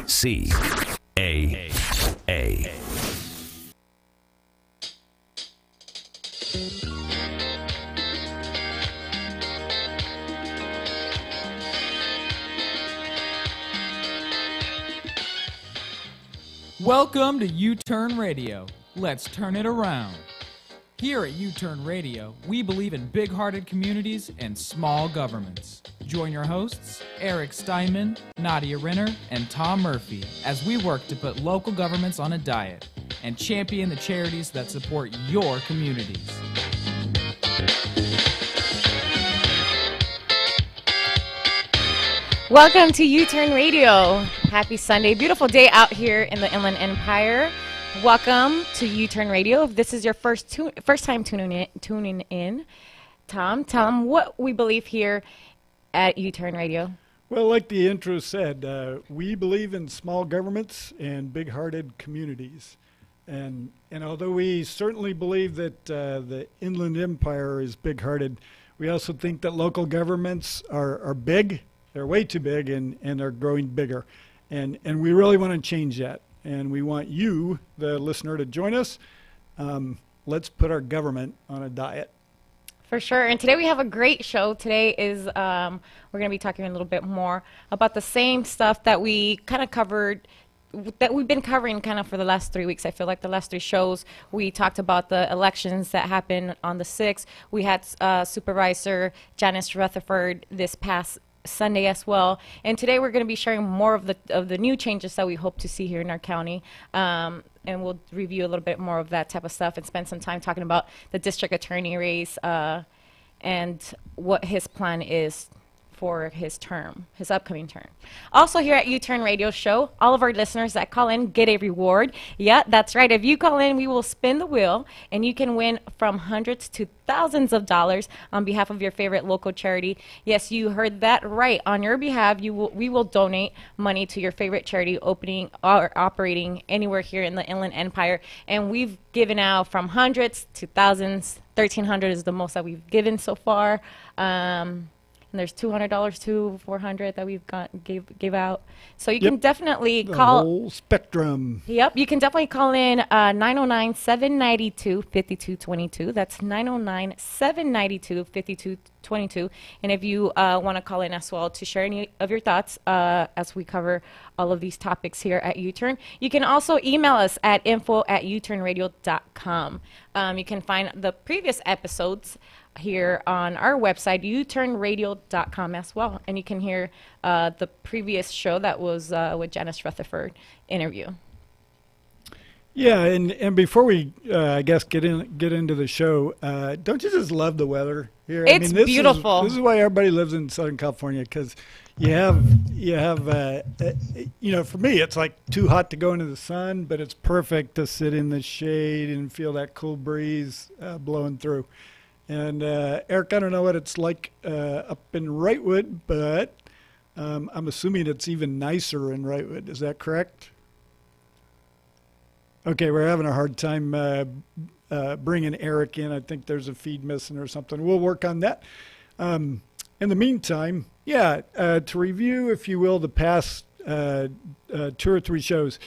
KCAA. Welcome to U-Turn Radio. Let's turn it around. Here at U-Turn Radio, we believe in big-hearted communities and small governments. Join your hosts, Eric Steinman, Nadia Renner, and Tom Murphy, as we work to put local governments on a diet and champion the charities that support your communities. Welcome to U-Turn Radio. Happy Sunday. Beautiful day out here in the Inland Empire. Welcome to U-Turn Radio. If this is your first time tuning in, Tom, tell them what we believe here at U-Turn Radio. Well, like the intro said, we believe in small governments and big-hearted communities. And although we certainly believe that the Inland Empire is big-hearted, we also think that local governments are big. They're way too big and they're growing bigger. And we really want to change that. And we want you, the listener, to join us. Let's put our government on a diet. For sure. And today we have a great show. Today is we're going to be talking a little bit more about the same stuff that we kind of covered, that we've been covering kind of for the last 3 weeks. I feel like the last 3 shows we talked about the elections that happened on the 6th. We had Supervisor Janice Rutherford this past Sunday as well, and today we're going to be sharing more of the new changes that we hope to see here in our county, and we'll review a little bit more of that type of stuff and spend some time talking about the district attorney race and what his plan is for his upcoming term. Also here at U-Turn Radio Show, all of our listeners that call in get a reward. Yeah, that's right. If you call in, we will spin the wheel, and you can win from hundreds to thousands of dollars on behalf of your favorite local charity. Yes, you heard that right. On your behalf, we will donate money to your favorite charity opening or operating anywhere here in the Inland Empire. And we've given out from hundreds to thousands. 1,300 is the most that we've given so far. And there's $200 to $400 that we've gave out. So you can definitely call. The whole spectrum. Yep, you can definitely call in 909-792-5222. That's 909-792-5222. And if you want to call in as well to share any of your thoughts as we cover all of these topics here at U-Turn, you can also email us at info@uturnradio.com. You can find the previous episodes here on our website, uturnradio.com as well. And you can hear the previous show that was with Janice Rutherford interview. Yeah, and before we, I guess, get into the show, don't you just love the weather here? It's beautiful. This is why everybody lives in Southern California, because you have, for me, it's like too hot to go into the sun, but it's perfect to sit in the shade and feel that cool breeze blowing through. And Eric, I don't know what it's like up in Wrightwood, but I'm assuming it's even nicer in Wrightwood. Is that correct? Okay, we're having a hard time bringing Eric in. I think there's a feed missing or something. We'll work on that. In the meantime, to review, if you will, the past 2 or 3 shows,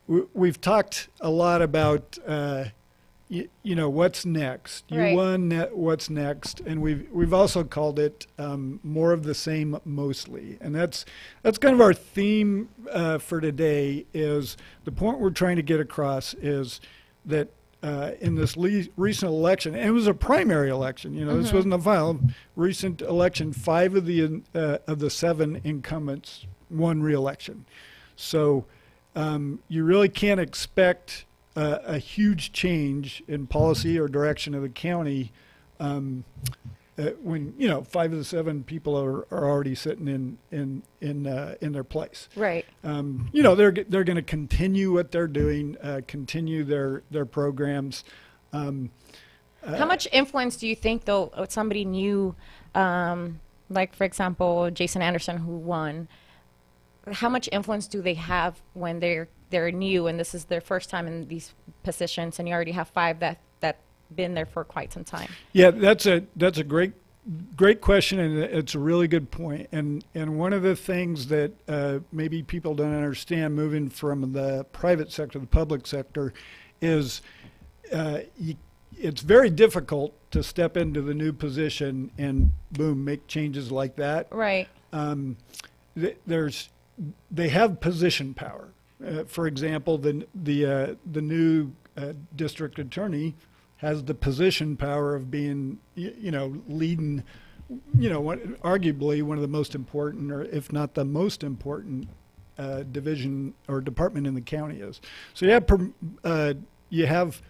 we've talked a lot about what's next. Right. What's next, and we've also called it more of the same mostly, and that's kind of our theme for today. Is the point we're trying to get across is that in this recent election, and it was a primary election. This wasn't a final recent election. 5 of the 7 incumbents won re-election, so you really can't expect a huge change in policy or direction of the county when 5 of the 7 people are already sitting in their place. Right. They're going to continue what they're doing, continue their programs. How much influence do you think, though, somebody new, like for example Jason Anderson, who won? How much influence do they have when they're new and this is their first time in these positions, and you already have 5 that been there for quite some time? Yeah, that's a great great question, and it's a really good point. And one of the things that maybe people don't understand moving from the private sector to the public sector is it's very difficult to step into the new position and boom, make changes like that. Right. They have position power. For example, the new district attorney has the position power of being, leading, arguably one of the most important, or if not the most important, division or department in the county is. So you have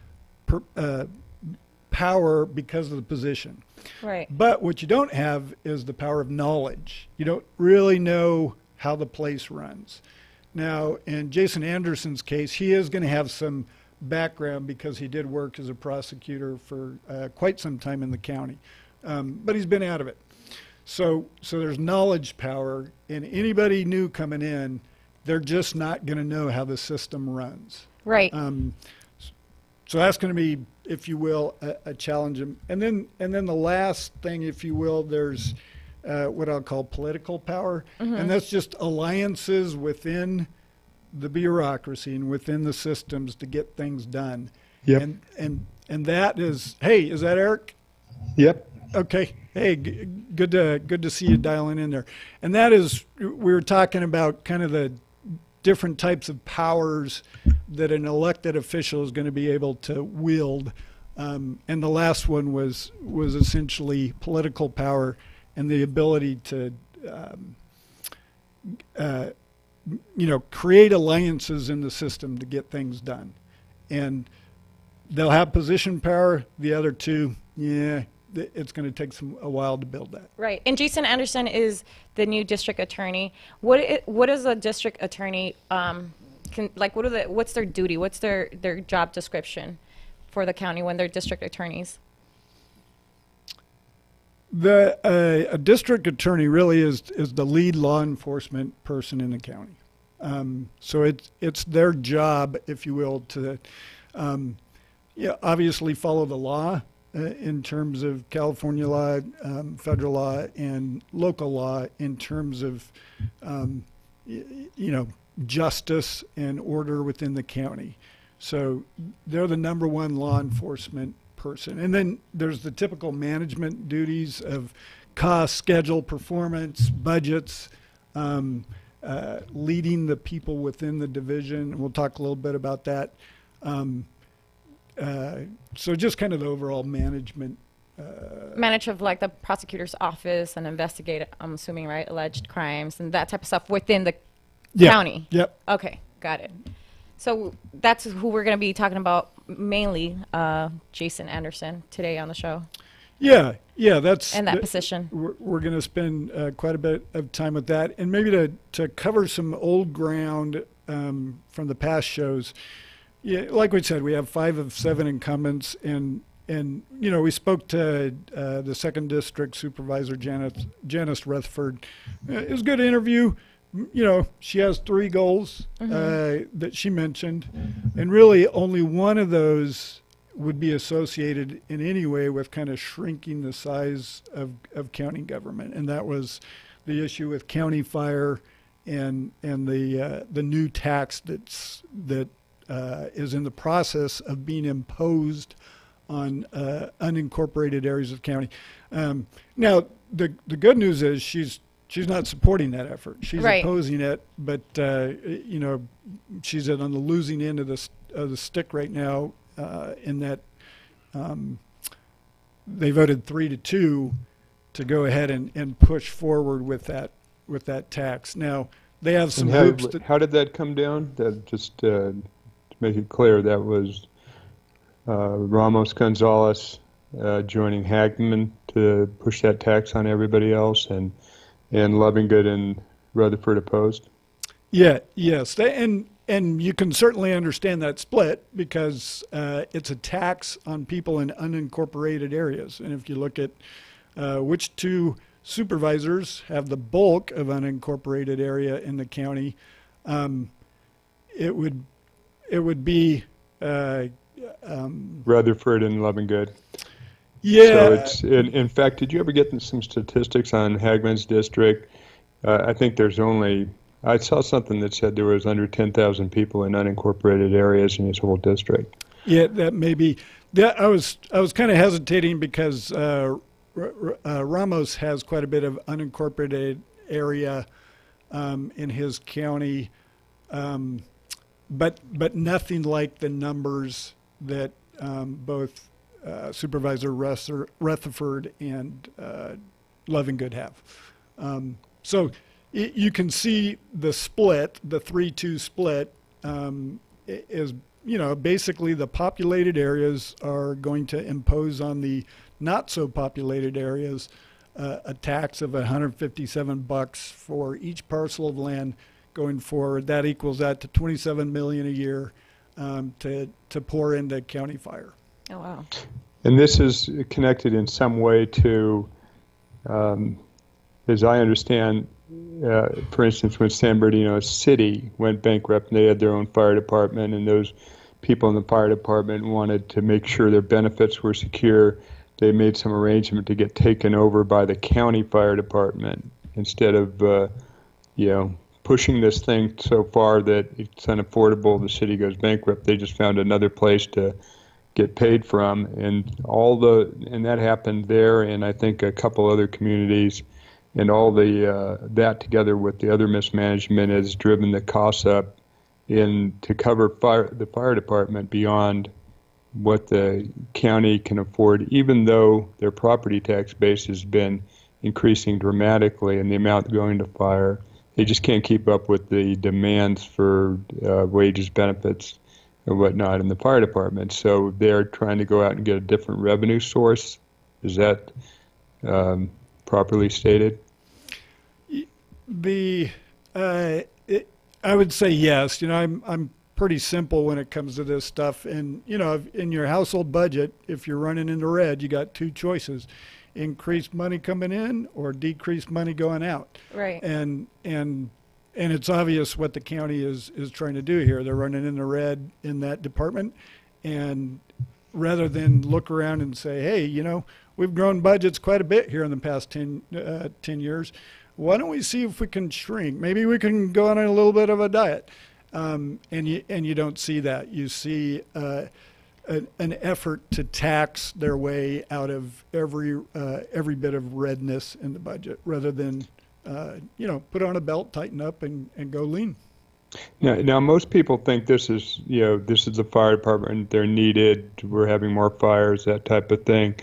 power because of the position. Right. But what you don't have is the power of knowledge. You don't really know how the place runs. Now, in Jason Anderson's case, he is going to have some background because he did work as a prosecutor for quite some time in the county, but he's been out of it. So there's knowledge power, and anybody new coming in, they're just not going to know how the system runs. Right. So that's going to be, if you will, a challenge. And then the last thing, if you will, there's what I'll call political power, and that's just alliances within the bureaucracy and within the systems to get things done. Yep. And that is, hey, is that Eric? Yep. Okay. Hey, good to see you dialing in there. And that is, we were talking about kind of the different types of powers that an elected official is going to be able to wield. And the last one was essentially political power and the ability to, create alliances in the system to get things done. And they'll have position power. The other two, it's going to take a while to build that. Right. And Jason Anderson is the new district attorney. What is a district attorney, what's their duty? What's their job description for the county when they're district attorneys? A district attorney really is the lead law enforcement person in the county. So it's their job, if you will, to obviously follow the law in terms of California law, federal law, and local law in terms of justice and order within the county. So they're the number one law enforcement person. And then there's the typical management duties of cost, schedule, performance, budgets, leading the people within the division. We'll talk a little bit about that. So just kind of the overall management. Manage of like the prosecutor's office and investigate, I'm assuming, right, alleged crimes and that type of stuff within the county. Yep. Okay, got it. So that's who we're going to be talking about mainly, Jason Anderson, today on the show. Yeah, that's and that position. We're going to spend quite a bit of time with that, and maybe to cover some old ground from the past shows. Yeah, like we said, we have 5 of 7 incumbents, and we spoke to the 2nd District Supervisor Janice Rutherford. It was a good interview. She has 3 goals that she mentioned, and really only one of those would be associated in any way with kind of shrinking the size of county government, and that was the issue with county fire and the new tax that is in the process of being imposed on unincorporated areas of the county. Now, the good news is she's not supporting that effort. She's opposing it, but she's on the losing end of the stick right now. In that they voted 3-2 to go ahead and push forward with that tax. Now they have some hoops. How did that come down? That just to make it clear, that was Ramos Gonzalez joining Hagman to push that tax on everybody else, and Lovingood and Rutherford opposed. Yeah. Yes. And you can certainly understand that split because it's a tax on people in unincorporated areas. And if you look at which 2 supervisors have the bulk of unincorporated area in the county, it would be Rutherford and Lovingood. So Yeah, it's, in fact, did you ever get some statistics on Hagman's district? I think I saw something that said there was under 10,000 people in unincorporated areas in his whole district. yeah, that may be. That I was kind of hesitating because Ramos has quite a bit of unincorporated area in his county, but nothing like the numbers that both Supervisor Rutherford and Lovingood have. So you can see the split, the 3-2 split, is, basically the populated areas are going to impose on the not so populated areas a tax of $157 for each parcel of land going forward. That equals that to $27 million a year to pour into county fire. Oh, wow. And this is connected in some way to, as I understand, for instance, when San Bernardino City went bankrupt and they had their own fire department, and those people in the fire department wanted to make sure their benefits were secure, they made some arrangement to get taken over by the county fire department instead of, pushing this thing so far that it's unaffordable, the city goes bankrupt. They just found another place to get paid from, and that happened there, and I think a couple other communities, and all that together with the other mismanagement has driven the costs up to cover the fire department beyond what the county can afford, even though their property tax base has been increasing dramatically and the amount going to fire. They just can't keep up with the demands for wages, benefits, and whatnot in the fire department. So they're trying to go out and get a different revenue source. Is that properly stated? I would say yes. I'm pretty simple when it comes to this stuff. And, in your household budget, if you're running in the red, you got two choices: increased money coming in or decreased money going out. Right. And it's obvious what the county is trying to do here. They're running in the red in that department. And rather than look around and say, hey, we've grown budgets quite a bit here in the past 10 years. Why don't we see if we can shrink? Maybe we can go on a little bit of a diet. And you don't see that. You see an effort to tax their way out of every bit of redness in the budget, rather than put on a belt, tighten up, and go lean. Now, most people think this is the fire department. They're needed. We're having more fires, that type of thing.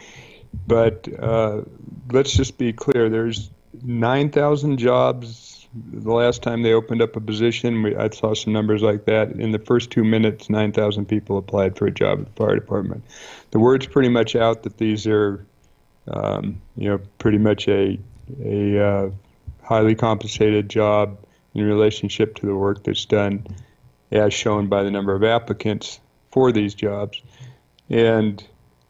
But let's just be clear. There's 9,000 jobs the last time they opened up a position. I saw some numbers like that. In the first 2 minutes, 9,000 people applied for a job at the fire department. The word's pretty much out that these are, pretty much a highly compensated job in relationship to the work that's done, as shown by the number of applicants for these jobs. And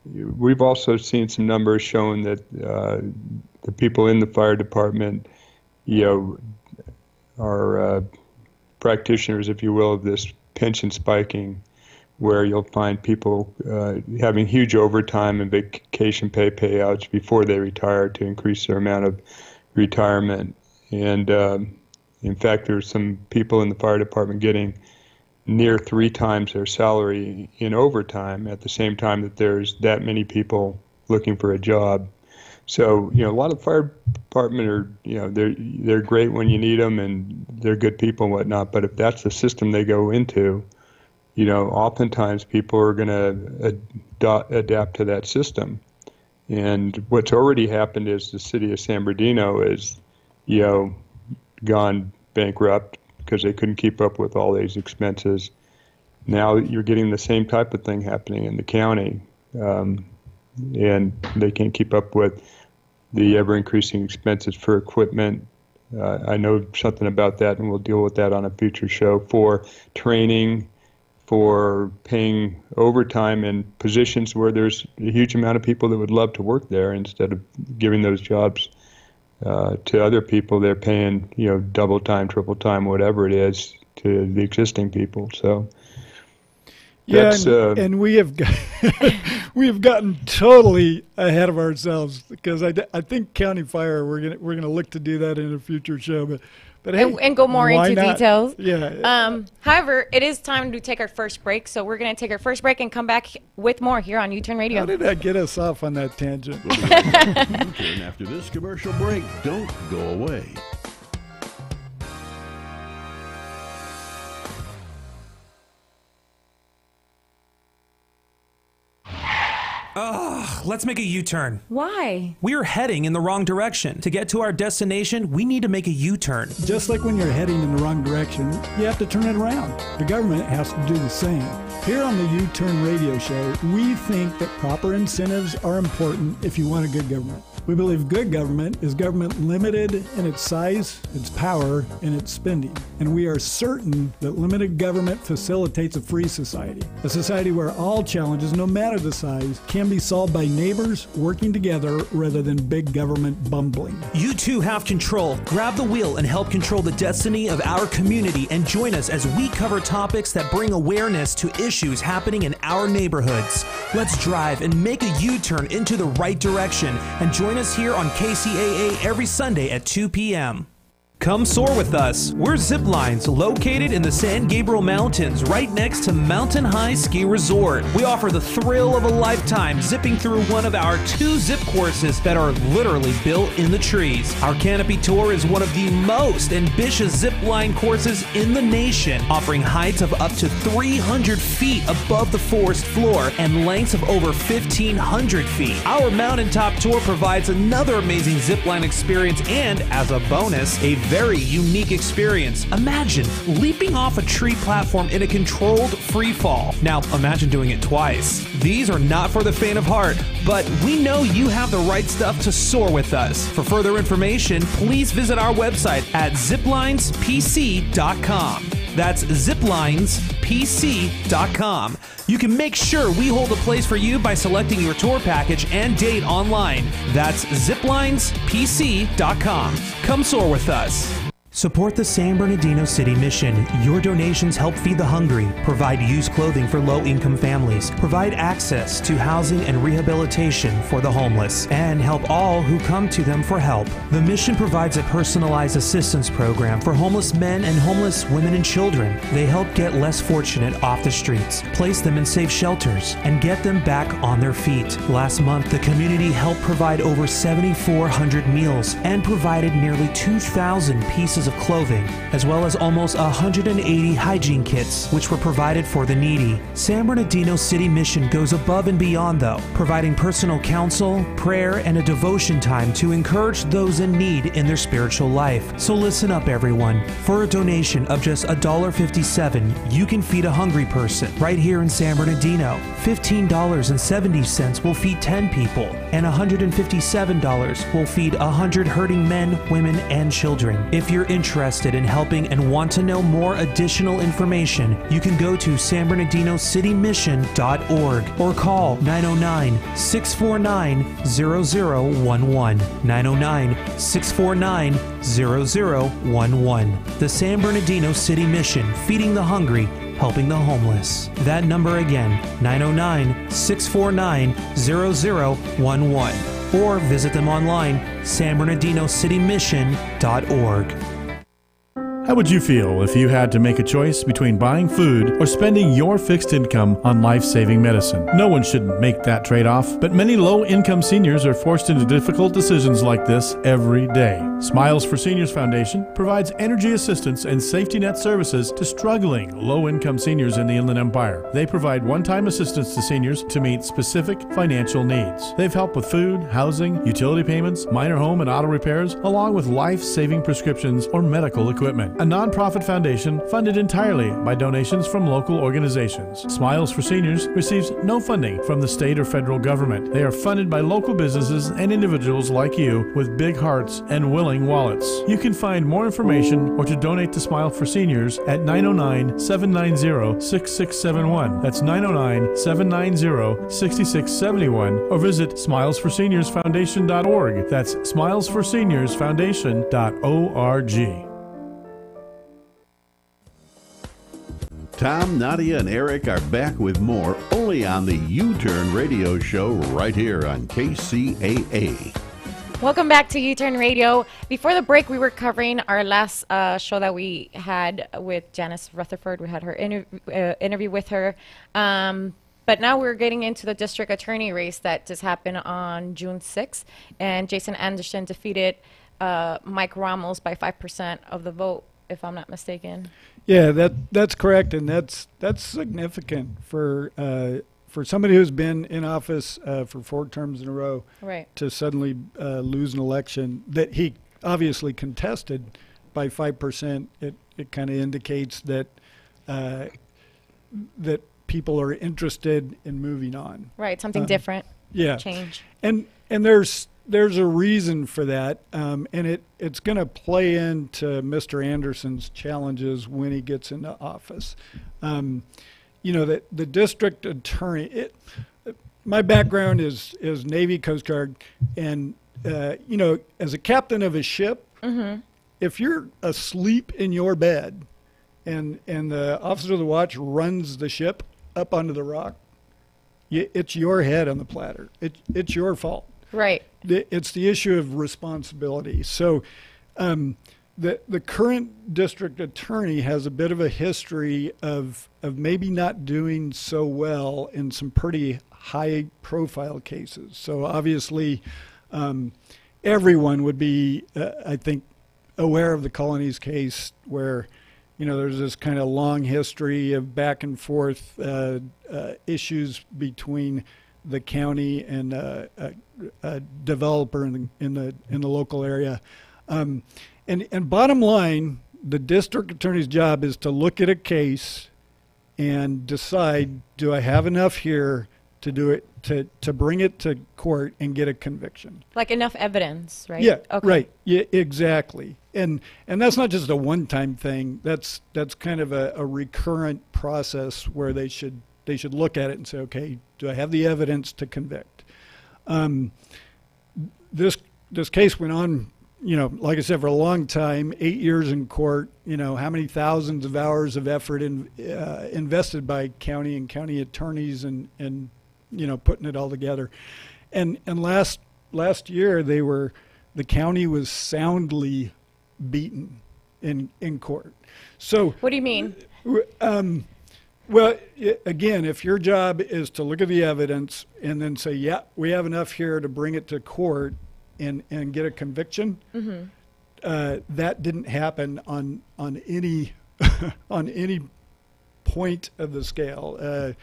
we've also seen some numbers showing that the people in the fire department, are practitioners, if you will, of this pension spiking, where you'll find people having huge overtime and vacation payouts before they retire to increase their amount of retirement. And in fact, there's some people in the fire department getting near 3 times their salary in overtime at the same time that there's that many people looking for a job. So, a lot of fire department are, they're great when you need them and they're good people and whatnot. But if that's the system they go into, oftentimes people are going to adapt to that system. And what's already happened is the city of San Bernardino is, gone bankrupt because they couldn't keep up with all these expenses. Now you're getting the same type of thing happening in the county. And they can't keep up with the ever-increasing expenses for equipment. I know something about that, and we'll deal with that on a future show, for training, for paying overtime in positions where there's a huge amount of people that would love to work there. Instead of giving those jobs to other people, they're paying, double time, triple time, whatever it is, to the existing people. So. Yeah, That's, and we have we have gotten totally ahead of ourselves because I think county fire we're gonna look to do that in a future show, but hey, and go more why into not? details. Yeah. However, it is time to take our first break, so we're going to take our first break and come back with more here on U-Turn Radio. How did that get us off on that tangent? We'll be right back to U-Turn after this commercial break. Don't go away. Ugh, let's make a U-turn. Why? We are heading in the wrong direction. To get to our destination, we need to make a U-turn. Just like when you're heading in the wrong direction, you have to turn it around. The government has to do the same. Here on the U-Turn Radio Show, we think that proper incentives are important if you want a good government. We believe good government is government limited in its size, its power, and its spending. And we are certain that limited government facilitates a free society. A society where all challenges, no matter the size, can be solved by neighbors working together rather than big government bumbling. You too have control. Grab the wheel and help control the destiny of our community and join us as we cover topics that bring awareness to issues happening in our neighborhoods. Let's drive and make a U-turn into the right direction and join us here on KCAA every Sunday at 2 p.m. Come soar with us. We're Zip Lines, located in the San Gabriel Mountains, right next to Mountain High Ski Resort. We offer the thrill of a lifetime, zipping through one of our 2 zip courses that are literally built in the trees. Our Canopy Tour is one of the most ambitious zip line courses in the nation, offering heights of up to 300 feet above the forest floor and lengths of over 1,500 feet. Our mountaintop tour provides another amazing zip line experience and, as a bonus, a very unique experience. Imagine leaping off a tree platform in a controlled free fall. Now, imagine doing it twice. These are not for the faint of heart, but we know you have the right stuff to soar with us. For further information, please visit our website at ziplinesPC.com. That's ziplinesPC.com. You can make sure we hold a place for you by selecting your tour package and date online. That's ziplinesPC.com. Come soar with us. Support the San Bernardino City Mission. Your donations help feed the hungry, provide used clothing for low-income families, provide access to housing and rehabilitation for the homeless, and help all who come to them for help. The mission provides a personalized assistance program for homeless men and homeless women and children. They help get less fortunate off the streets, place them in safe shelters, and get them back on their feet. Last month, the community helped provide over 7,400 meals and provided nearly 2,000 pieces of clothing, as well as almost 180 hygiene kits, which were provided for the needy. San Bernardino City Mission goes above and beyond, though, providing personal counsel, prayer, and a devotion time to encourage those in need in their spiritual life. So listen up, everyone. For a donation of just $1.57, you can feed a hungry person right here in San Bernardino. $15.70 will feed 10 people, and $157 will feed 100 hurting men, women, and children. If you're interested in helping and want to know more additional information, you can go to sanbernardinocitymission.org or call 909-649-0011. 909-649-0011. The San Bernardino City Mission, feeding the hungry, helping the homeless. That number again, 909-649-0011. Or visit them online, sanbernardinocitymission.org. How would you feel if you had to make a choice between buying food or spending your fixed income on life-saving medicine? No one should make that trade-off, but many low-income seniors are forced into difficult decisions like this every day. Smiles for Seniors Foundation provides energy assistance and safety net services to struggling low-income seniors in the Inland Empire. They provide one-time assistance to seniors to meet specific financial needs. They've helped with food, housing, utility payments, minor home and auto repairs, along with life-saving prescriptions or medical equipment. A nonprofit foundation funded entirely by donations from local organizations. Smiles for Seniors receives no funding from the state or federal government. They are funded by local businesses and individuals like you with big hearts and willing wallets. You can find more information or to donate to Smile for Seniors at 909-790-6671. That's 909-790-6671, or visit smilesforseniorsfoundation.org. That's smilesforseniorsfoundation.org. Tom, Nadia, and Eric are back with more only on the U-Turn Radio Show right here on KCAA. Welcome back to U-Turn Radio. Before the break, we were covering our last show that we had with Janice Rutherford. We had her interview with her. But now we're getting into the district attorney race that just happened on June 6th. And Jason Anderson defeated Mike Ramos by 5% of the vote, if I'm not mistaken. Yeah, that's correct, and that's significant for somebody who's been in office for 4 terms in a row, right, to suddenly lose an election that he obviously contested by 5%. It kind of indicates that that people are interested in moving on. Right, something different. Yeah, change. And there's a reason for that, and it's going to play into Mr. Anderson's challenges when he gets into office. You know, that the district attorney, my background is Navy, Coast Guard, and, you know, as a captain of a ship, if you're asleep in your bed and the officer of the watch runs the ship up onto the rock, it's your head on the platter. It's your fault. Right. It's the issue of responsibility. So the current district attorney has a bit of a history of maybe not doing so well in some pretty high profile cases. So obviously everyone would be, I think, aware of the Colonies case where, you know, there's this kind of long history of back and forth issues between the county and a developer in the local area. And bottom line, the district attorney's job is to look at a case and decide, do I have enough here to do it, to bring it to court and get a conviction? Like enough evidence, right? Yeah, okay. Right. Yeah, exactly. And that's not just a one-time thing. That's kind of a recurrent process where they should look at it and say, okay, do I have the evidence to convict? This case went on, you know, like I said, for a long time, 8 years in court. You know, how many thousands of hours of effort invested by county and county attorneys and you know, putting it all together. And last year the county was soundly beaten in court. So what do you mean? Well, again, if your job is to look at the evidence and then say, yeah, we have enough here to bring it to court and get a conviction, that didn't happen on any on any point of the scale.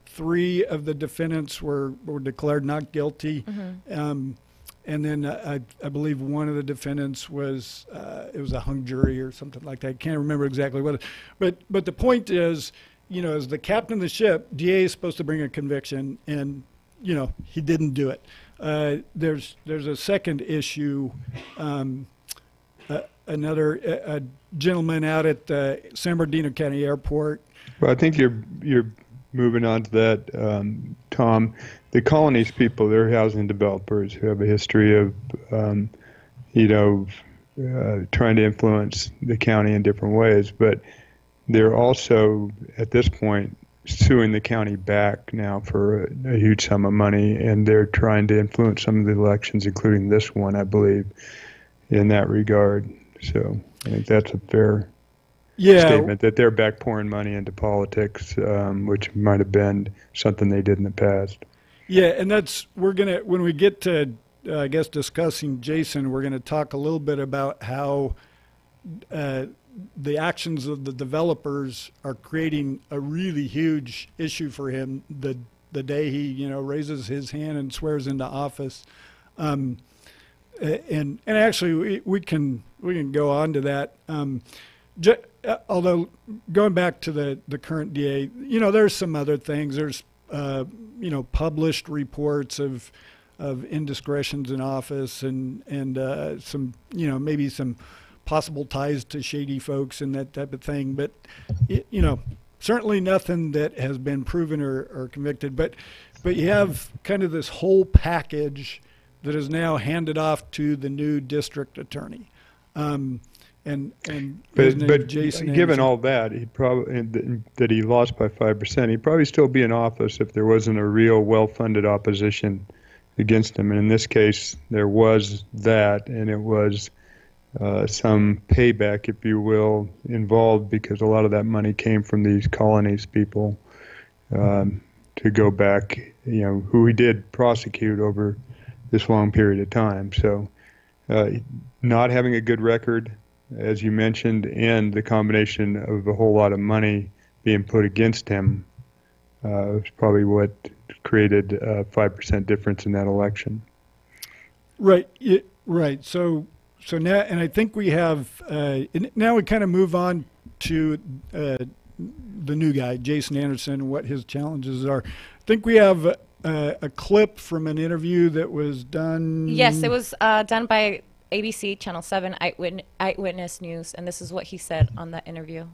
3 of the defendants were declared not guilty, and then I believe one of the defendants was it was a hung jury or something like that. I can't remember exactly what. But the point is, you know, as the captain of the ship, DA is supposed to bring a conviction, and, you know, he didn't do it. There's a second issue. A gentleman out at San Bernardino County Airport. Well, I think you're moving on to that, Tom. The Colonies people, they're housing developers who have a history of, you know, trying to influence the county in different ways, but they're also, at this point, suing the county back now for a huge sum of money, and they're trying to influence some of the elections, including this one, I believe, in that regard. So I think that's a fair statement, that they're back pouring money into politics, which might have been something they did in the past. Yeah, and when we get to, I guess, discussing Jason, we're going to talk a little bit about how the actions of the developers are creating a really huge issue for him the day he, you know, raises his hand and swears into office. And actually we can go on to that. Although going back to the current DA, you know, there's some other things. There's you know, published reports of indiscretions in office and some, you know, maybe some possible ties to shady folks and that type of thing. But, you know, certainly nothing that has been proven or convicted. But you have kind of this whole package that is now handed off to the new district attorney. and his But name's Jason given Anderson. all that, he probably that he lost by 5%. He'd probably still be in office if there wasn't a real well-funded opposition against him. And in this case, there was that, and it was some payback, if you will, involved because a lot of that money came from these colonies people to go back, who he did prosecute over this long period of time. So not having a good record, as you mentioned, and the combination of a whole lot of money being put against him was probably what created a 5% difference in that election. Right. Right. So now, and I think we have, now we kind of move on to the new guy, Jason Anderson, and what his challenges are. I think we have a clip from an interview that was done. Yes, it was done by ABC Channel 7 Eyewitness News, and this is what he said on that interview.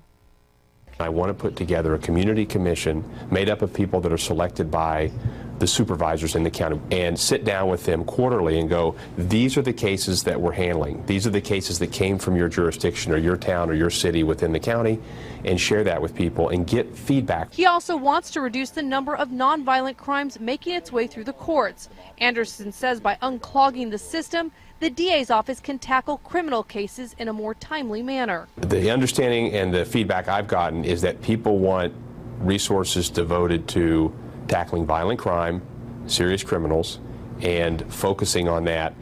I want to put together a community commission made up of people that are selected by the supervisors in the county and sit down with them quarterly and go, these are the cases that we're handling. These are the cases that came from your jurisdiction or your town or your city within the county, and share that with people and get feedback. He also wants to reduce the number of nonviolent crimes making its way through the courts. Anderson says by unclogging the system, the DA's office can tackle criminal cases in a more timely manner. The understanding and the feedback I've gotten is that people want resources devoted to tackling violent crime, serious criminals, and focusing on that.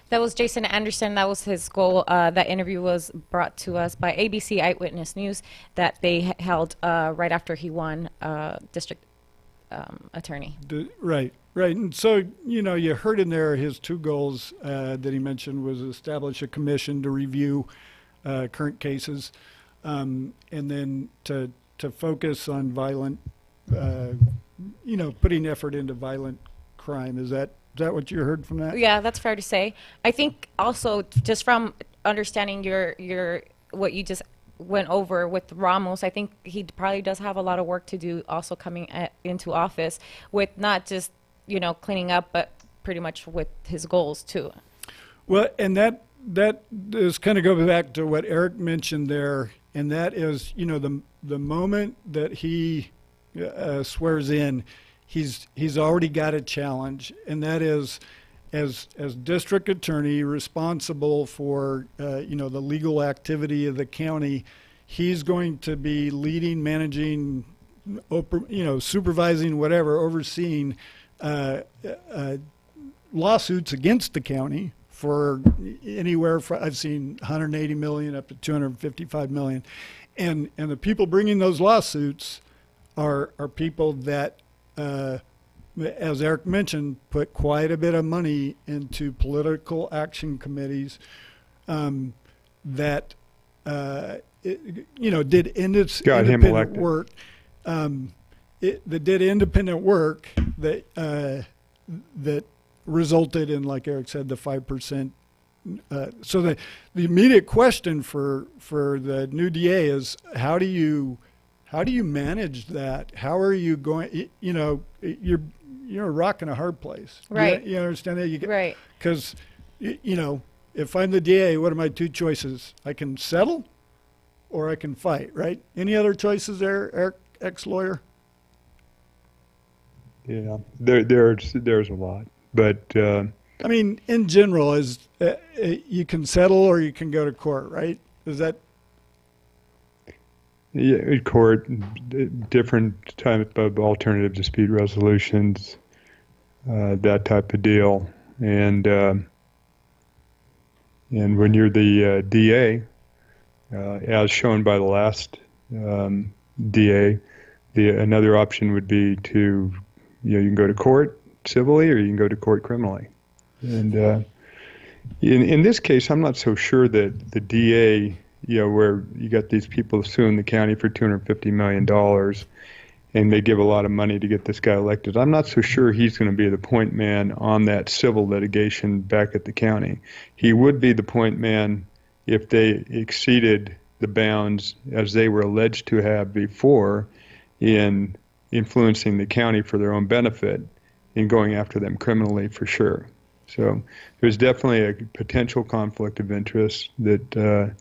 That was Jason Anderson. That was his goal. That interview was brought to us by ABC Eyewitness News that they held right after he won district attorney. Right. Right, and so, you heard in there his two goals that he mentioned was establish a commission to review current cases, and then to focus on violent, putting effort into violent crime. Is that what you heard from that? Yeah, that's fair to say. I think also just from understanding your what you just went over with Ramos, I think he probably does have a lot of work to do also coming into office with not just cleaning up, but pretty much with his goals too. Well, and that is kind of go back to what Eric mentioned there, and that is, the moment that he swears in, he's already got a challenge, and that is, as district attorney responsible for the legal activity of the county, he's going to be leading, managing, supervising, whatever, overseeing lawsuits against the county for anywhere from, I've seen 180 million up to 255 million, and the people bringing those lawsuits are people that, as Eric mentioned, put quite a bit of money into political action committees that did independent work. That did independent work that resulted in, like Eric said, the 5%. So the immediate question for the new DA is how do you manage that? How are you going? You're a rock and a hard place. Right. You understand that? Right. Because if I'm the DA, what are my two choices? I can settle, or I can fight. Right. Any other choices there, Eric, ex-lawyer? Yeah, there's a lot, but I mean, in general, is you can settle or you can go to court, right? Is that? Yeah, court, different type of alternative dispute resolutions, that type of deal, and when you're the DA, as shown by the last DA, another option would be to you can go to court civilly or you can go to court criminally. And in this case, I'm not so sure that the DA, where you got these people suing the county for $250 million and they give a lot of money to get this guy elected, I'm not so sure he's going to be the point man on that civil litigation back at the county. He would be the point man if they exceeded the bounds as they were alleged to have before in influencing the county for their own benefit and going after them criminally for sure. So there's definitely a potential conflict of interest that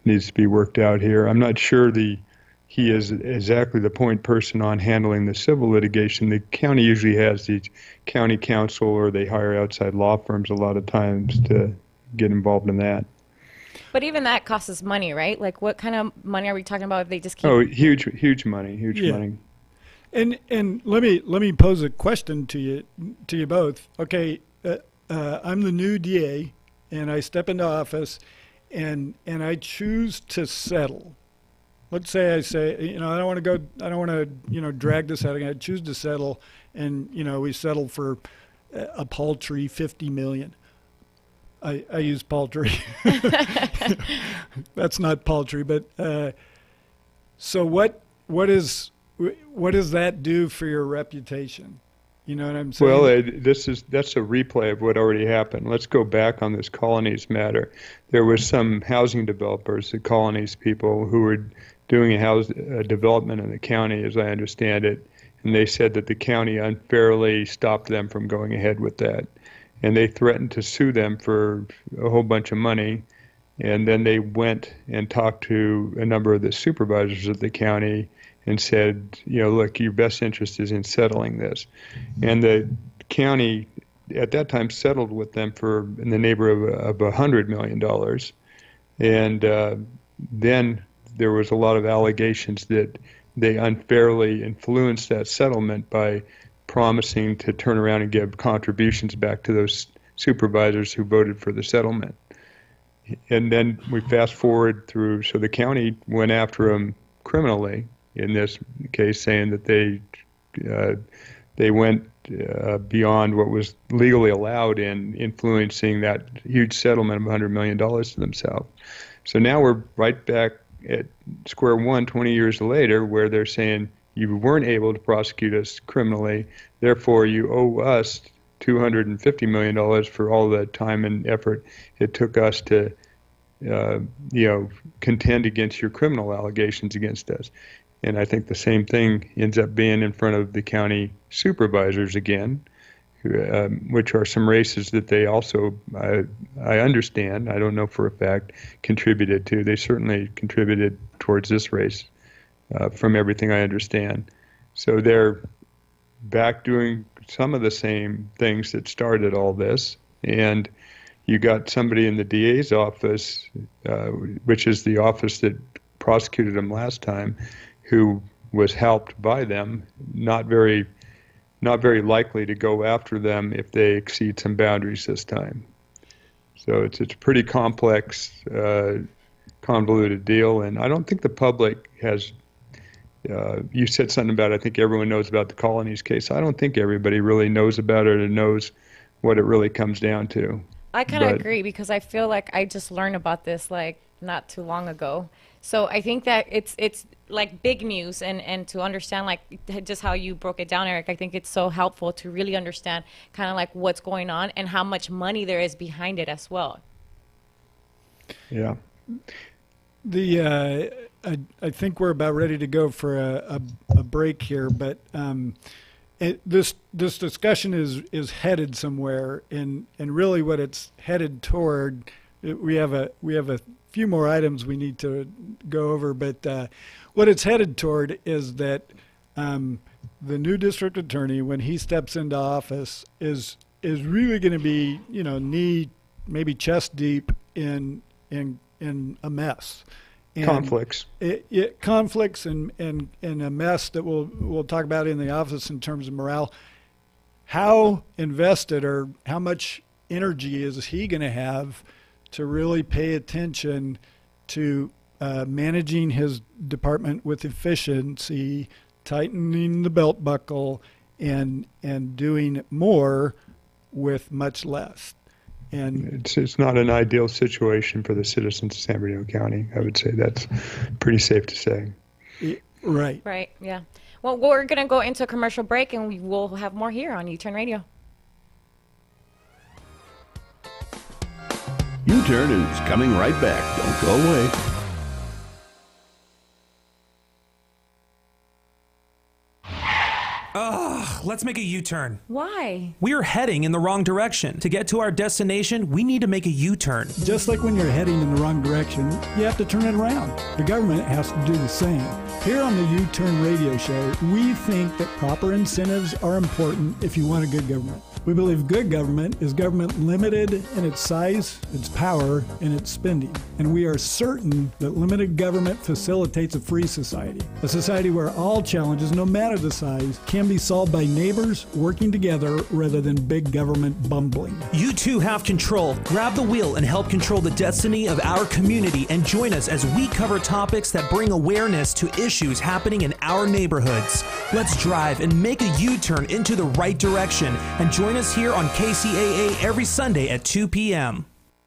needs to be worked out here. I'm not sure he is exactly the point person on handling the civil litigation. The county usually has the county counsel, or they hire outside law firms a lot of times to get involved in that. But even that costs us money, right? Like, what kind of money are we talking about if they just keep... Oh, huge money, huge money. And let me pose a question to you both. Okay, I'm the new DA, and I step into office, and I choose to settle. Let's say I say, I don't want to drag this out again. I choose to settle, and we settle for a paltry $50 million. I use paltry. That's not paltry, but so what does that do for your reputation? You know what I'm saying? Well, that's a replay of what already happened. Let's go back on this colonies matter. There was some housing developers, the colonies people, who were doing a development in the county, as I understand it, and they said that the county unfairly stopped them from going ahead with that. And they threatened to sue them for a whole bunch of money. And then they went and talked to a number of the supervisors of the county and said, look, your best interest is in settling this. And the county at that time settled with them for in the neighborhood of $100 million. And then there was a lot of allegations that they unfairly influenced that settlement by promising to turn around and give contributions back to those supervisors who voted for the settlement. And then we fast forward through, so the county went after them criminally in this case, saying that they went beyond what was legally allowed in influencing that huge settlement of $100 million to themselves. So now we're right back at square one 20 years later, where they're saying, you weren't able to prosecute us criminally, therefore you owe us $250 million for all the time and effort it took us to, contend against your criminal allegations against us. And I think the same thing ends up being in front of the county supervisors again, which are some races that they also, I understand, I don't know for a fact, contributed to. They certainly contributed towards this race. From everything I understand. So they're back doing some of the same things that started all this. And you got somebody in the DA's office, which is the office that prosecuted them last time, who was helped by them, not very likely to go after them if they exceed some boundaries this time. So it's a pretty complex, convoluted deal. And I don't think the public has... you said something about, I think everyone knows about the colonies case. I don't think everybody really knows about it or knows what it really comes down to. I kind of agree, because I feel like I just learned about this like not too long ago. So I think that it's like big news, and to understand like just how you broke it down, Eric, I think it's so helpful to really understand kind of like what's going on and how much money there is behind it as well. Yeah. I think we're about ready to go for a break here, but this discussion is headed somewhere, and really what it's headed toward, we have a few more items we need to go over, but what it's headed toward is that the new district attorney, when he steps into office, is really going to be knee, maybe chest deep in a mess. And conflicts. Conflicts and a mess that we'll talk about in the office in terms of morale. How invested or how much energy is he going to have to really pay attention to managing his department with efficiency, tightening the belt buckle, and doing more with much less? And it's not an ideal situation for the citizens of San Bernardino County. I would say that's pretty safe to say. Right. Right, yeah. Well, we're going to go into a commercial break, and we will have more here on U-Turn Radio. U-Turn is coming right back. Don't go away. Ugh, let's make a U-turn. Why? We are heading in the wrong direction. To get to our destination, we need to make a U-turn. Just like when you're heading in the wrong direction, you have to turn it around. The government has to do the same. Here on the U-Turn Radio Show, we think that proper incentives are important if you want a good government. We believe good government is government limited in its size, its power, and its spending. And we are certain that limited government facilitates a free society. A society where all challenges, no matter the size, can be solved by neighbors working together rather than big government bumbling. You too have control. Grab the wheel and help control the destiny of our community and join us as we cover topics that bring awareness to issues happening in our neighborhoods. Let's drive and make a U-turn into the right direction and join us here on KCAA every Sunday at 2 p.m.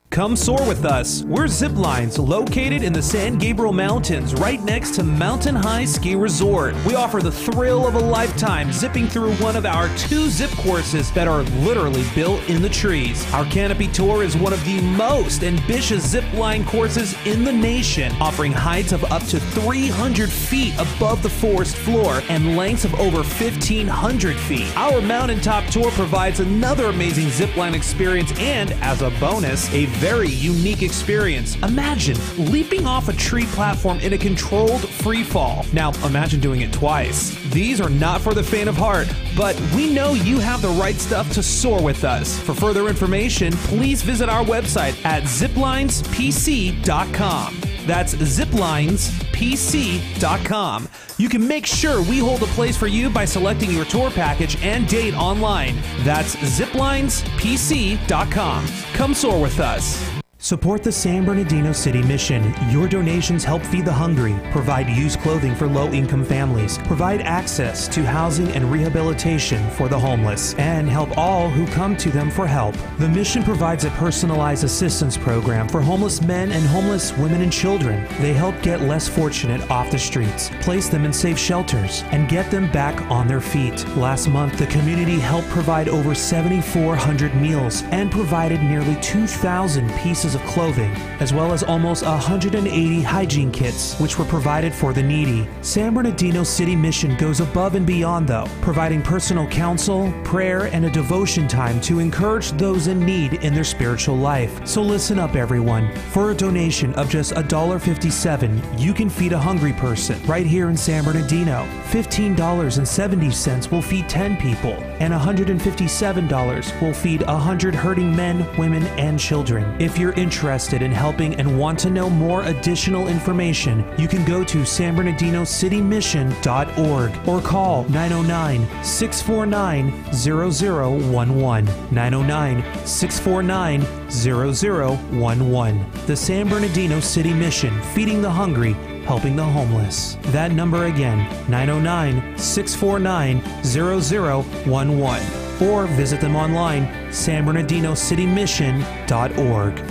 Come soar with us. We're Zip Lines, located in the San Gabriel Mountains, right next to Mountain High Ski Resort. We offer the thrill of a lifetime, zipping through one of our 2 zip courses that are literally built in the trees. Our Canopy Tour is one of the most ambitious zip line courses in the nation, offering heights of up to 300 feet above the forest floor and lengths of over 1,500 feet. Our mountaintop tour provides another amazing zip line experience and, as a bonus, a very unique experience. Imagine leaping off a tree platform in a controlled free fall. Now, imagine doing it twice. These are not for the faint of heart, but we know you have the right stuff to soar with us. For further information, please visit our website at ziplinesPC.com. That's ziplinesPC.com. You can make sure we hold a place for you by selecting your tour package and date online. That's ziplinesPC.com. Come soar with us. Support the San Bernardino City Mission. Your donations help feed the hungry, provide used clothing for low-income families, provide access to housing and rehabilitation for the homeless, and help all who come to them for help. The mission provides a personalized assistance program for homeless men and homeless women and children. They help get less fortunate off the streets, place them in safe shelters, and get them back on their feet. Last month, the community helped provide over 7,400 meals and provided nearly 2,000 pieces of clothing, as well as almost 180 hygiene kits, which were provided for the needy. San Bernardino City Mission goes above and beyond, though, providing personal counsel, prayer, and a devotion time to encourage those in need in their spiritual life. So listen up, everyone. For a donation of just $1.57, you can feed a hungry person right here in San Bernardino. $15.70 will feed 10 people, and $157 will feed 100 hurting men, women, and children. If you're interested in helping and want to know more additional information, you can go to sanbernardinocitymission.org or call 909-649-0011. 909-649-0011. The San Bernardino City Mission, feeding the hungry, helping the homeless. That number again, 909-649-0011. Or visit them online, sanbernardinocitymission.org.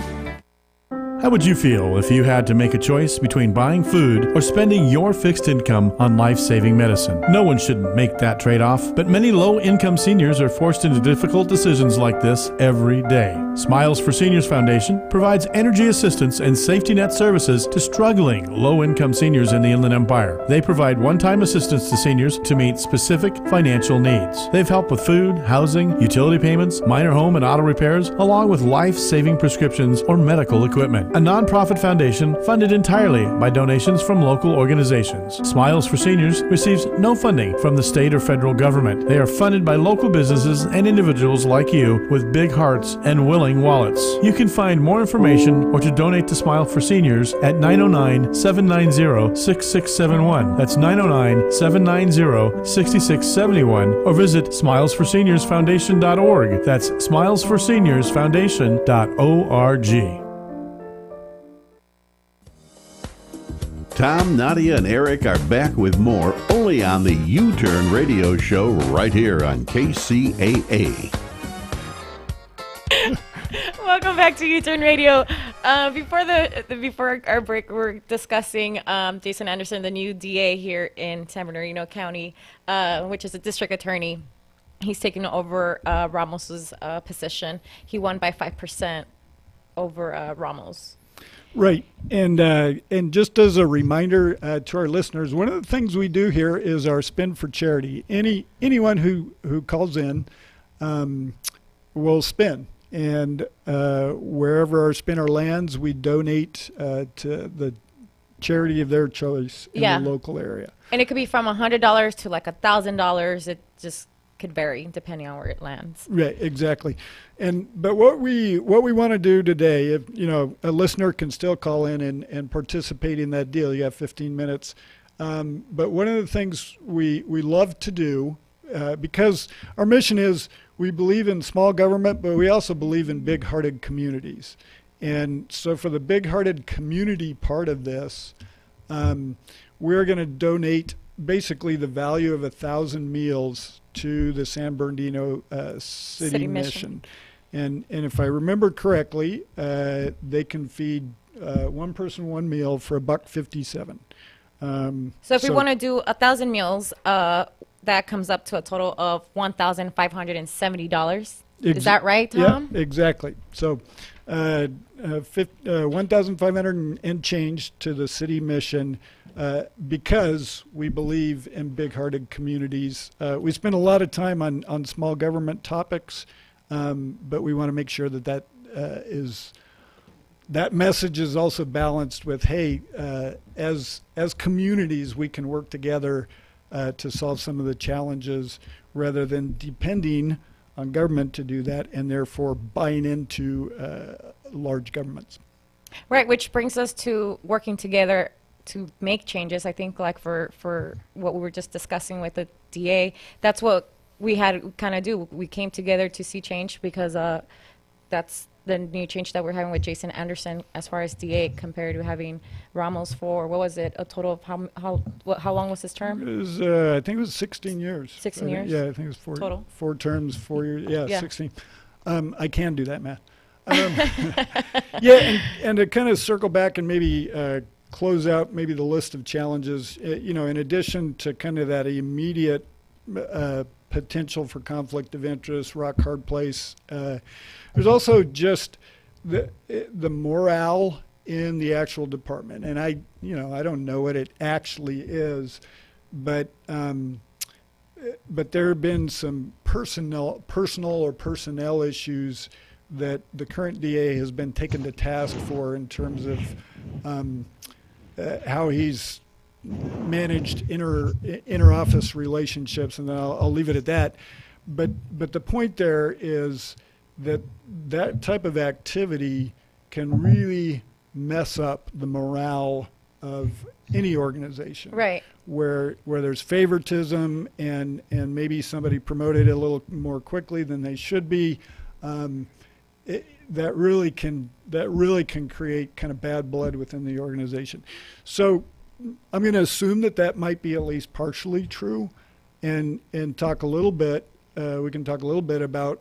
How would you feel if you had to make a choice between buying food or spending your fixed income on life-saving medicine? No one should make that trade-off, but many low-income seniors are forced into difficult decisions like this every day. Smiles for Seniors Foundation provides energy assistance and safety net services to struggling low-income seniors in the Inland Empire. They provide one-time assistance to seniors to meet specific financial needs. They've helped with food, housing, utility payments, minor home and auto repairs, along with life-saving prescriptions or medical equipment. A nonprofit foundation funded entirely by donations from local organizations. Smiles for Seniors receives no funding from the state or federal government. They are funded by local businesses and individuals like you with big hearts and willing wallets. You can find more information or to donate to Smile for Seniors at 909-790-6671. That's 909-790-6671, or visit smilesforseniorsfoundation.org. That's smilesforseniorsfoundation.org. Tom, Nadia, and Eric are back with more only on the U-Turn Radio Show right here on KCAA. Welcome back to U-Turn Radio. Before our break, we're discussing Jason Anderson, the new DA here in San Bernardino County, which is a district attorney. He's taken over Ramos's position. He won by 5% over Ramos. Right. And just as a reminder to our listeners, one of the things we do here is our spin for charity. Anyone who calls in will spin. And wherever our spinner lands, we donate to the charity of their choice in the local area. And it could be from $100 to like $1,000. It just could vary depending on where it lands. Right, exactly. But what we want to do today, if a listener can still call in and participate in that deal. You have 15 minutes. But one of the things we love to do, because our mission is we believe in small government, but we also believe in big-hearted communities. And so for the big-hearted community part of this, we're going to donate basically the value of 1,000 meals to the San Bernardino City Mission. And if I remember correctly, they can feed one person one meal for $1.57. So if we want to do 1,000 meals, that comes up to a total of $1,570. Is that right, Tom? Yeah, exactly. So 1,500 and change to the city mission because we believe in big-hearted communities. We spend a lot of time on small government topics, but we want to make sure that message is also balanced with, hey, as communities, we can work together to solve some of the challenges rather than depending on government to do that and therefore buying into large governments. Right, which brings us to working together to make changes. I think like for what we were just discussing with the DA, that's what we had to kind of do. We came together to see change because that's the new change that we're having with Jason Anderson as far as DA compared to having Ramos for, what was it, a total of how long was his term? It was, I think it was 16 years. 16 years? Yeah, I think it was total. 4 terms, 4 years. Yeah, 16. I can do that math. Yeah, and to kind of circle back and maybe close out maybe the list of challenges, in addition to kind of that immediate potential for conflict of interest, rock hard place, there's also just the morale in the actual department. And I don't know what it actually is, but there have been some personal or personnel issues that the current DA has been taken to task for in terms of how he's managed inter-office relationships, and then I'll leave it at that. But the point there is that type of activity can really mess up the morale of any organization. Right. Where there's favoritism and maybe somebody promoted a little more quickly than they should be. That really can create kind of bad blood within the organization. So I'm going to assume that might be at least partially true, and talk a little bit. We can talk a little bit about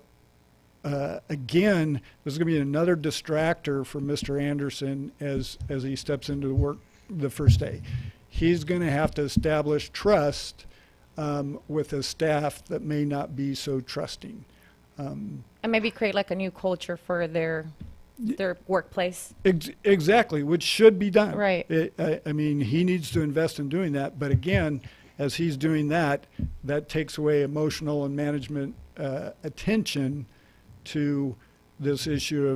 again. This is going to be another distractor for Mr. Anderson as he steps into the work the first day. He's going to have to establish trust with a staff that may not be so trusting. And maybe create like a new culture for their workplace. Exactly, which should be done. Right. I mean, he needs to invest in doing that. But again, as he's doing that, that takes away emotional and management attention to this issue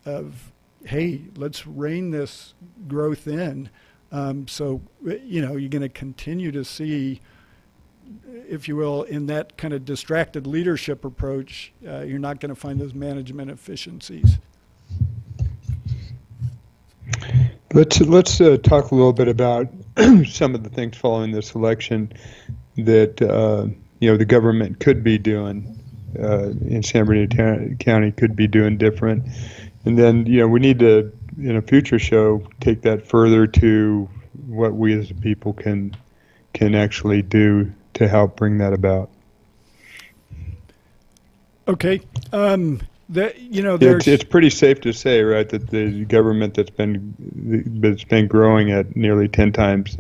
of hey, let's rein this growth in. So, you're going to continue to see, if you will, in that kind of distracted leadership approach, you're not going to find those management efficiencies. Let's talk a little bit about some of the things following this election that the government could be doing in San Bernardino County, could be doing different, and then we need to, in a future show, take that further to what we as a people can actually do to help bring that about. Okay. It's pretty safe to say, right, that the government that's been growing at nearly 10 times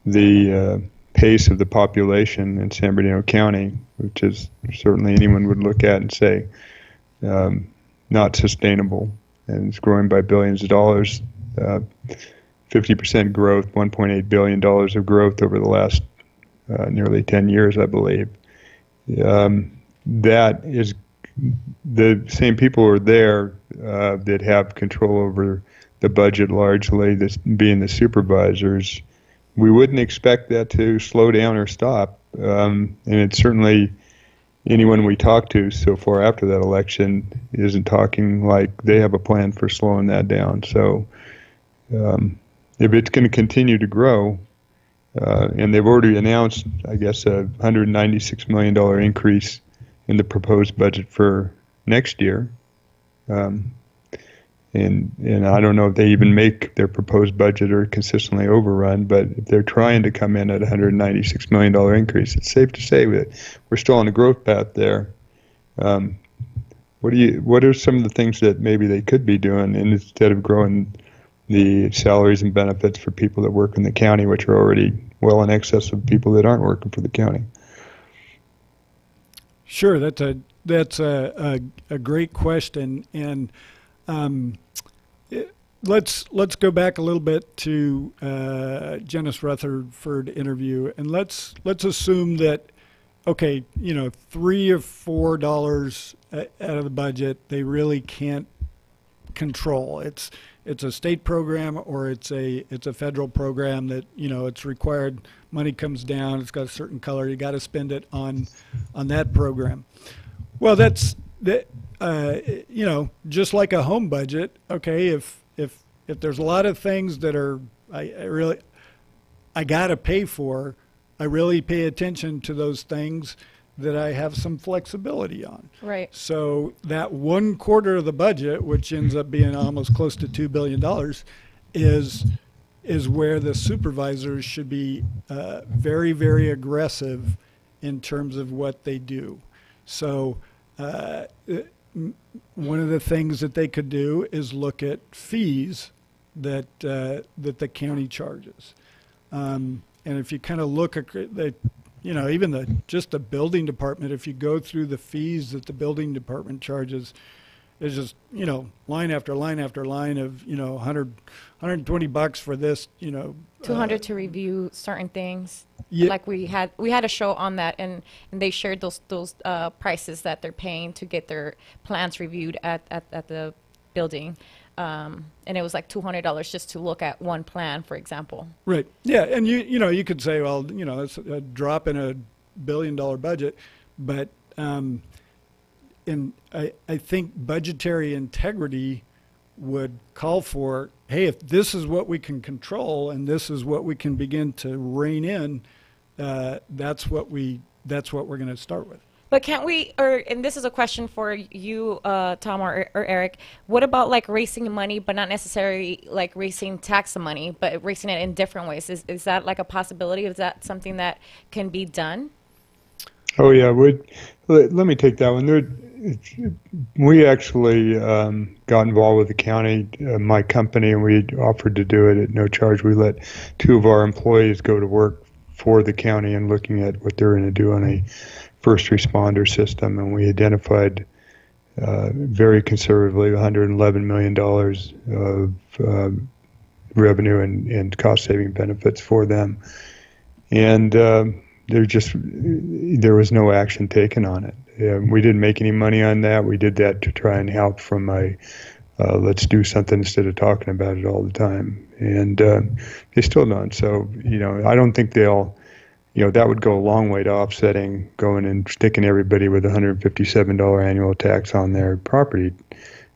the pace of the population in San Bernardino County, which is certainly anyone would look at and say not sustainable, and it's growing by billions of dollars 50% growth, $1.8 billion of growth over the last nearly 10 years, I believe. That is the same people who are there that have control over the budget largely, this being the supervisors. We wouldn't expect that to slow down or stop. And it's certainly anyone we talk to so far after that election isn't talking like they have a plan for slowing that down. So if it's going to continue to grow, and they've already announced, I guess, a $196 million increase in the proposed budget for next year. And I don't know if they even make their proposed budget or consistently overrun, but if they're trying to come in at a $196 million increase, it's safe to say that we're still on a growth path there. What are some of the things that maybe they could be doing instead of growing the salaries and benefits for people that work in the county, which are already well in excess of people that aren't working for the county? Sure, that's a great question, and let's go back a little bit to Janice Rutherford interview, and let's assume that, okay, $3 or $4 out of the budget they really can't control. It's a state program or it's a federal program that it's required. Money comes down, it's got a certain color, you got to spend it on that program. Well, that's just like a home budget. Okay, if there's a lot of things that are I got to pay for, I really pay attention to those things that I have some flexibility on. Right. So that 1/4 of the budget, which ends up being almost close to $2 billion, is where the supervisors should be very, very aggressive in terms of what they do. So one of the things that they could do is look at fees that the county charges. And if you kind of look at even just the building department, if you go through the fees that the building department charges, it's just line after line after line of $120 for this, $200 to review certain things. Yeah. Like we had a show on that, and they shared those prices that they're paying to get their plans reviewed at the building. And it was like $200 just to look at one plan, for example. Right. Yeah, and you could say, well, it's a drop in a $1 billion budget, but I think budgetary integrity would call for, hey, if this is what we can control and this is what we can begin to rein in, that's what we're going to start with. But can't we, and this is a question for you, Tom or Eric, what about like raising money, but not necessarily like raising tax money, but raising it in different ways? Is that like a possibility? Is that something that can be done? Oh, yeah. Let me take that one. We actually got involved with the county, my company, and we offered to do it at no charge. We let 2 of our employees go to work for the county and looking at what they're going to do on a first responder system, and we identified very conservatively $111 million of revenue and cost-saving benefits for them. And there was no action taken on it. We didn't make any money on that. We did that to try and help from let's do something instead of talking about it all the time. And they still don't. So, I don't think they'll, that would go a long way to offsetting going and sticking everybody with $157 annual tax on their property,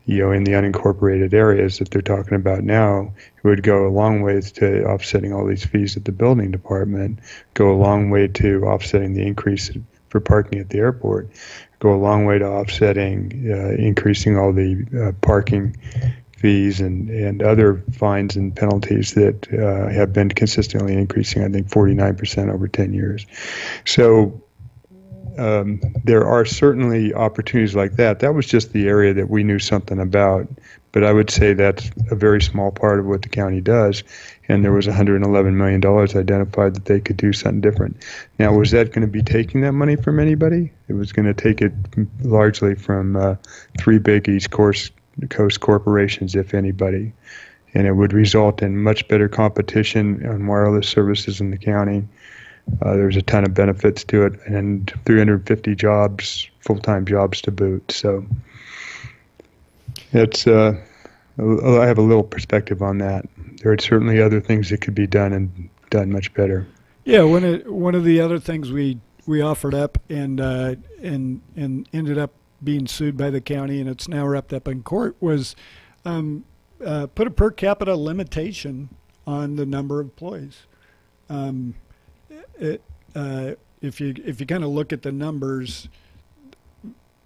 in the unincorporated areas that they're talking about now. It would go a long way to offsetting all these fees at the building department, go a long way to offsetting the increase for parking at the airport, go a long way to offsetting increasing all the parking fees and other fines and penalties that have been consistently increasing, I think 49% over 10 years. So there are certainly opportunities like that. That was just the area that we knew something about, but I would say that's a very small part of what the county does, and there was $111 million identified that they could do something different. Now, was that going to be taking that money from anybody? It was going to take it largely from 3 big East Coast corporations, if anybody. and it would result in much better competition on wireless services in the county. There's a ton of benefits to it, and 350 jobs, full-time jobs to boot. So it's I have a little perspective on that. There are certainly other things that could be done and done much better. Yeah, one of the other things we offered up and ended up being sued by the county, and it's now wrapped up in court, was put a per capita limitation on the number of employees. If you kind of look at the numbers,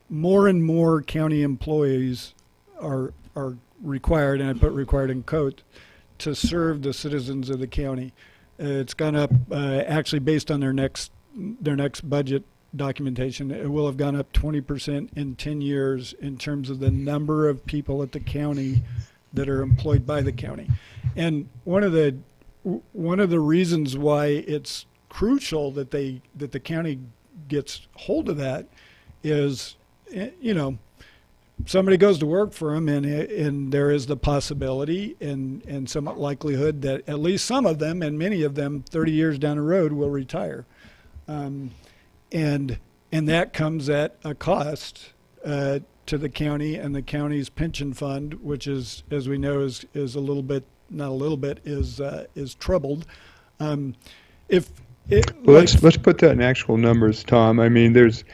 more and more county employees are required, and I put required in quotes, to serve the citizens of the county. It's gone up actually based on their next budget documentation. It will have gone up 20% in 10 years in terms of the number of people at the county that are employed by the county. And one of the reasons why it's crucial that the county gets hold of that is, somebody goes to work for them, and there is the possibility and some likelihood that at least some of them, and many of them 30 years down the road, will retire. And that comes at a cost to the county and the county's pension fund, which is, as we know, is a little bit, not a little bit, is troubled. Let's put that in actual numbers, Tom. I mean, there's,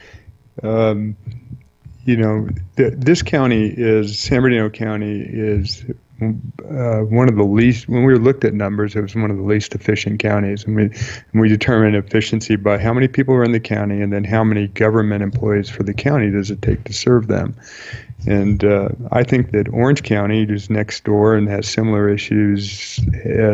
this county San Bernardino County is one of the least, when we looked at numbers, it was one of the least efficient counties. And we determined efficiency by how many people are in the county and then how many government employees for the county does it take to serve them. And I think that Orange County, who's next door and has similar issues,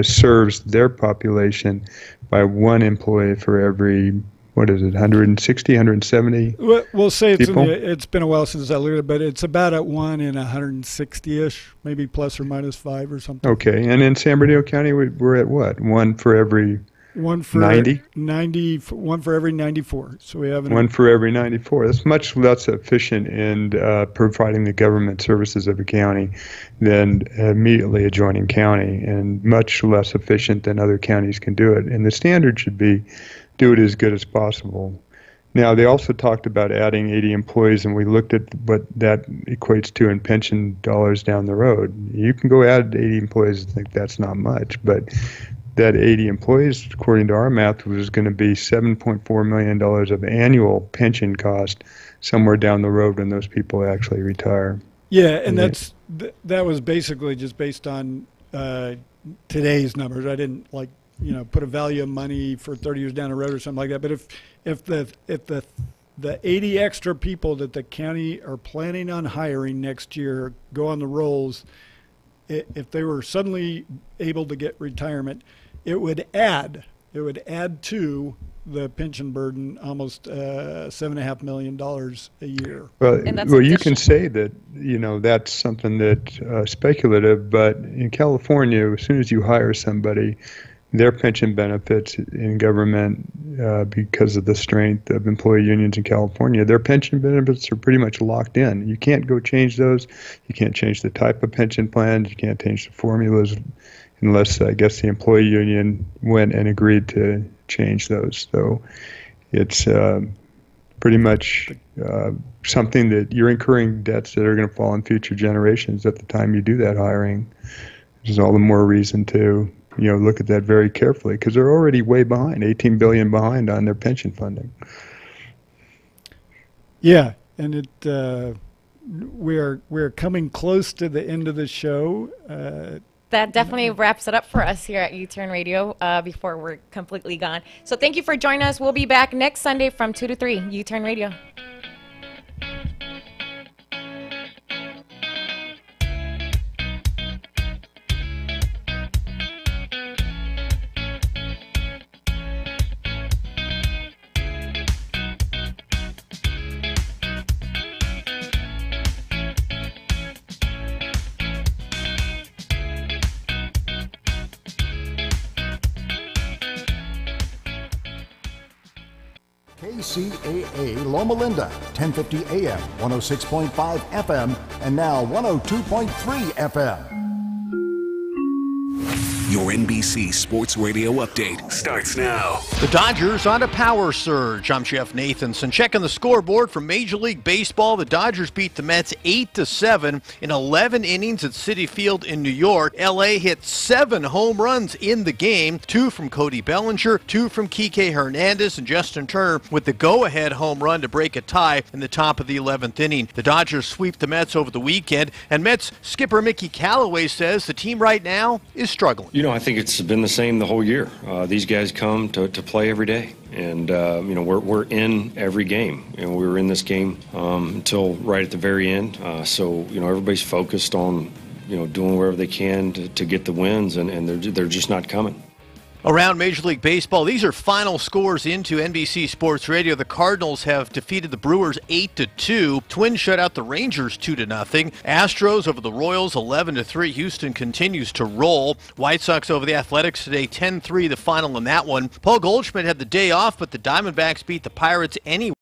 serves their population by one employee for every, 160, 170 We'll say people? It's been a while since I looked at it, but it's about at 1 in 160-ish, maybe plus or minus 5 or something. Okay, and in San Bernardino County, we're at what? One for every 90? 1 for every 94. So we have one for every 94. That's much less efficient in providing the government services of a county than immediately adjoining county, and much less efficient than other counties can do it. And the standard should be do it as good as possible. Now, they also talked about adding 80 employees, and we looked at what that equates to in pension dollars down the road. You can go add 80 employees and think that's not much, but that 80 employees, according to our math, was going to be $7.4 million of annual pension cost somewhere down the road when those people actually retire. Yeah, and that was basically just based on today's numbers. I didn't put a value of money for 30 years down the road or something like that. But if the 80 extra people that the county are planning on hiring next year go on the rolls, if they were suddenly able to get retirement, it would add to the pension burden almost $7.5 million a year. Well, you can say that that's something that speculative, but in California, as soon as you hire somebody, their pension benefits in government, because of the strength of employee unions in California, their pension benefits are pretty much locked in. You can't go change those. You can't change the type of pension plans. You can't change the formulas unless, I guess, the employee union went and agreed to change those. So it's pretty much something that you're incurring debts that are going to fall on future generations at the time you do that hiring. There's all the more reason to look at that very carefully, because they're already way behind, $18 billion behind on their pension funding. Yeah, and we're coming close to the end of the show. That definitely wraps it up for us here at U-Turn Radio before we're completely gone. So thank you for joining us. We'll be back next Sunday from 2 to 3, U-Turn Radio. KCAA Loma Linda, 1050 AM, 106.5 FM, and now 102.3 FM. Your NBC Sports Radio update starts now. The Dodgers on a power surge. I'm Jeff Nathanson. Checking the scoreboard from Major League Baseball. The Dodgers beat the Mets 8-7 in 11 innings at Citi Field in New York. LA hit 7 home runs in the game, 2 from Cody Bellinger, 2 from Kike Hernandez, and Justin Turner with the go-ahead home run to break a tie in the top of the 11th inning. The Dodgers sweep the Mets over the weekend, and Mets skipper Mickey Callaway says the team right now is struggling. You know, I think it's been the same the whole year. These guys come to play every day, and we're in every game. We were in this game until right at the very end. So everybody's focused on doing whatever they can to get the wins, and they're just not coming. Around Major League Baseball, these are final scores into NBC Sports Radio. The Cardinals have defeated the Brewers 8-2. Twins shut out the Rangers 2-0. Astros over the Royals 11-3. Houston continues to roll. White Sox over the Athletics today 10-3, the final in that one. Paul Goldschmidt had the day off, but the Diamondbacks beat the Pirates anyway.